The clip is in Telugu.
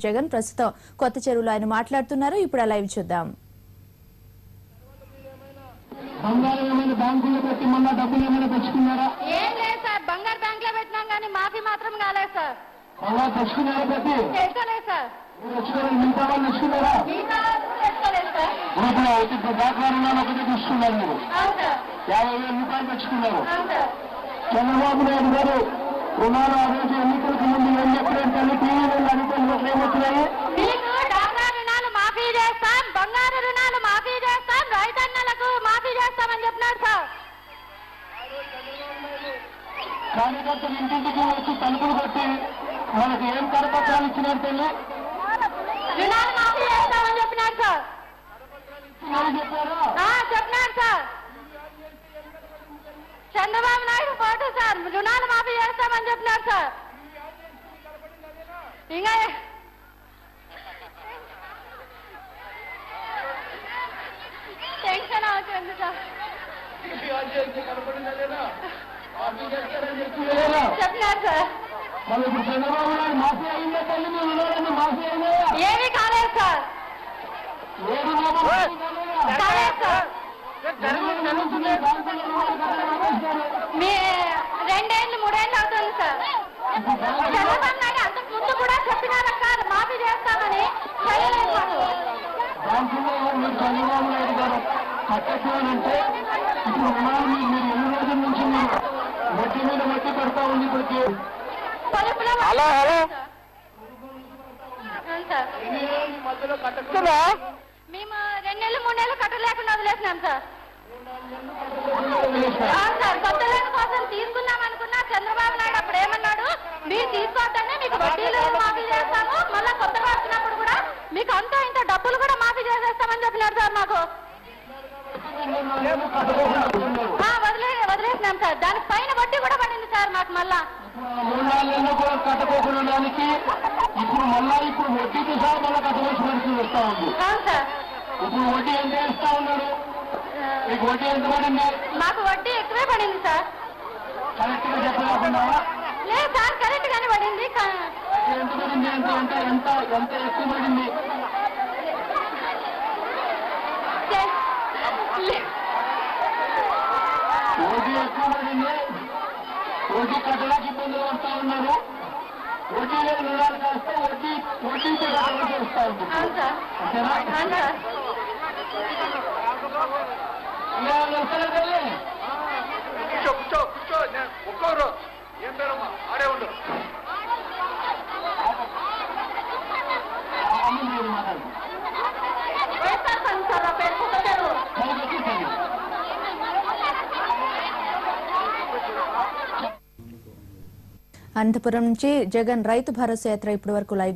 జగన్ ప్రస్తుతం కొత్త చెరువులో ఆయన మాట్లాడుతున్నారు. ఇప్పుడు లైవ్ చూద్దాం. బంగారు ఏమైనా బ్యాంకులో పెట్టి మళ్ళా డబ్బులు ఏమైనా తెచ్చుకున్నారా? ఏం లేదు సార్, బంగారు బ్యాంక్ లో పెట్టినాం కానీ మాఫీ మాత్రం కాలేదు సార్. బంగారు తెచ్చుకున్నారా? పెట్టి తెచ్చుకోలేదు సార్. తెచ్చుకోలేదు. మిగతా వాళ్ళు తెచ్చుకున్నారా? తెచ్చుకోలేదు సార్. ఇప్పుడు డాక్టర్ రుణాలు ఒకటి తీసుకున్నారు. మీరు అవును సార్. 50,000 రూపాయలు తెచ్చుకున్నారు. అవును సార్. చంద్రబాబు నాయుడు గారు రుణాలు ఆ రోజు ఎన్నికలకు ముందు ఏం చెప్పారంటే టీవీలో అనుకోవడం ఏమవుతున్నాయి? మీకు డాక్టర్ రుణాలు మాఫీ చేస్తాం, బంగారు రుణాలు మాఫీ చేస్తాం, రైతన్నలకు మాఫీ చేస్తామని చెప్పినాడు సార్. కార్యకర్తలు ఇంటింటికి వచ్చి తలుపులు కొట్టి మనకి ఏం కరపత్రాలు ఇచ్చినారు తెలియ రుణాలు మాఫీ చేస్తామని చెప్పినాడు సార్. చెప్పారా? చెప్పినాడు sir. Chandrababu Naidu photo sir, రుణాలు మాఫీ చేస్తామని చెప్పినాడు సార్. ఇంకా టెన్షన్ అవుతుంది సార్. చెప్పినారు సార్. మరి ఇప్పుడు చంద్రబాబు నాయుడు మాఫీ అయిందా తల్లి? మీ రుణాలన్నీ మాఫీ అయినాయా? ఏమీ కాలేదు సార్. ఏ రుణాలు కాలేదు సార్. మీ 2 ఏళ్ళు 3 ఏళ్ళు అవుతుంది సార్. చంద్రబాబు నాయుడు అంతకు ముందు కూడా చెప్పినారు సార్ మాఫీ చేస్తామని, చేయలేదు మాకు. బ్యాంకులో మీరు చంద్రబాబు నాయుడు గారు కట్టేసానంటే ఇప్పుడు రుణాలు మీరు ఎన్ని రోజుల నుంచి మీరు వడ్డీ మీద వడ్డీ పెడతా ఉంది ఇప్పటికి? పొదుపులో హలో హలో అవును సార్. మధ్యలో కట్టకుండా మేము 2 నెలలు 3 నెలలు కట్టలేకుండా వదిలేసినాం సార్. అవును సార్. కొత్త లోన్ కోసం తీసుకుందాం అనుకున్నా చంద్రబాబు నాయుడు అప్పుడు ఏమన్నాడు, మీరు తీసుకోవద్దనే మీకు వడ్డీలు మాఫీ చేస్తాము, మళ్ళా కొత్తగా వచ్చినప్పుడు కూడా మీకు అంతా ఇంత డబ్బులు కూడా మాఫీ చేసేస్తామని చెప్పినాడు సార్ మాకు. వదిలేసినాం సార్. దానికి పైన వడ్డీ కూడా పడింది సార్ మాకు. మళ్ళా 3-4 నెలలు కూడా కట్టకపోవడానికి ఇప్పుడు ఇప్పుడు వడ్డీతో సహా మళ్ళీ కట్టవలసిన పరిస్థితి వస్తా ఉంది. అవును సార్. ఇప్పుడు వడ్డీ ఎంత వేస్తా ఉన్నాడు? మీకు వడ్డీ ఎంత పడింది? మాకు వడ్డీ ఎక్కువే పడింది సార్. కరెక్ట్ గా చెప్పలేకుండా లేదు సార్, కరెక్ట్ గానే పడింది. ఎంత పడింది? ఎంత ఎంత ఎంత ఎంత ఎక్కువ పడింది? వడ్డీ ఎక్కువ పడింది. వడ్డీ కట్టడానికి ఇబ్బందులు వస్తా ఉన్నారు. వడ్డీ లేని రుణాలు కాస్తే వడ్డీతో కట్టడం చేస్తా ఉంటుంది. అవును సార్. అంతేనా? అవును సార్. ఇలా వస్తలేదండి. కూర్చో ఒక్కరు ఏం పేరమ్మా ఆడే ఉండు. అనంతపురం నుంచి జగన్ రైతు భరోసా యాత్ర ఇప్పటి వరకు లైవ్